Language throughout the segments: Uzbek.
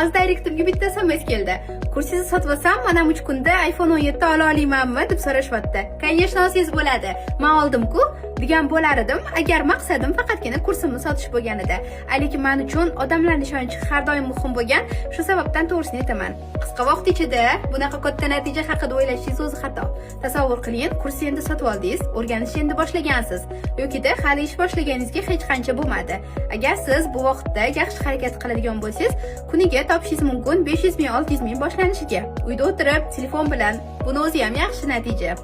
hozir direktorga bitta SMS keldi. Kursingizni sotib olsam, mana 3 kunda iPhone 17 ola olmaymanmi deb so'rashyapti. Конечно, olsangiz bo'ladi. Men oldim-ku degan bo'lar edim, agar maqsadim faqatgina kursimni sotish bo'lganida. Lekin men uchun odamlarning ishonchi har doim muhim bo'lgan, shu sababdan to'g'risini aytaman. Qisqa vaqt ichida bunaqa katta natija haqida o'ylashingiz o'zi xato. Tasavvur qiling, kursni endi sotib oldingiz, o'rganishni endi boshlagansiz yokida hali ish boshlaganingizga hech qancha bo'lmadi. Agar siz bu vaqtda yaxshi harakat qiladigan bo'lsangiz, kuniga topishingiz mumkin 500 ming, 600 ming boshlanishiga. Uyda o'tirib, telefon bilan. Buni o'zi ham yaxshi natija.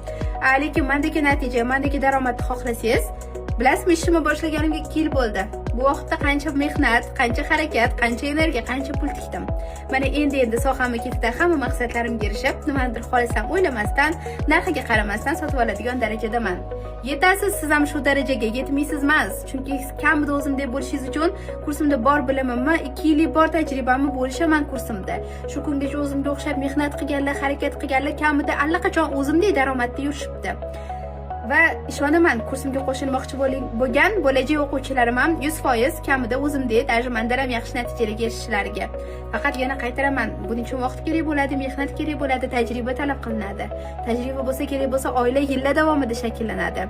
Lekin mendagi natija, mendagi daromadni xohlasangiz, bilasizmi, ishimni boshlaganimga 2 yil bo'ldi. Bu vaqtda qancha mehnat, qancha harakat, qancha energiya, qancha pul tikdim. Mana endi sohamga ketdi, hamma maqsadlarimga erishib, nimadir xohlasam o'ylamasdan, narxiga qaramasdan sotib oladigan darajadaman. Yetasiz, siz ham shu darajaga yetmaysiz emas. Chunki kamida o'zimdek bo'lishingiz uchun kursimda bor bilimimni, 2 yillik bor tajribamni bo'lishaman kursimda. Shu kungacha o'zimga o'xshab mehnat qilganlar, harakat qilganlar kamida allaqachon o'zimdek daromadda yurishibdi. Va ishonaman, kursimga qo'shilmoqchi bo'lgan bo'lajak o'quvchilarim ham 100% kamida o'zimdek, даже mendan ham yaxshi natijalarga erishishlariga. Faqat yana qaytaraman, buning uchun vaqt kerak bo'ladi, mehnat kerak bo'ladi, tajriba talab qilinadi. Tajriba bo'lsa kerak bo'lsa, oila yillar davomida shakllanadi.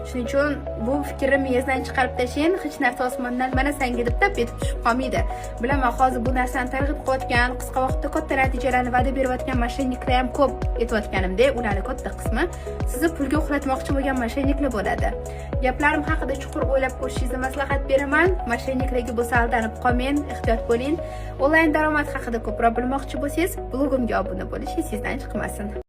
Shuning uchun bu fikrni miyangizdan chiqarib tashlang, hech narsa osmondan mana senga deb tap etib tushib qolmaydi. Bilaman, hozir bu narsani targ'ib qilayotgan, qisqa vaqtda katta natijalarni va'da berayotgan mashinaliklar ham ko'p aytayotganimdek, ularning katta qismi sizni pulga uxlatmoqchi bo'lgan mashinliklar bo'ladi. Gaplarim haqida chuqur o'ylab ko'rishingizni maslahat beraman. Mashinliklarga bo'lsa aldanib qolmang, ehtiyot bo'ling. Onlayn daromad haqida ko'proq bilmoqchi bo'lsangiz, blogimga obuna bo'lish esingizdan chiqmasin.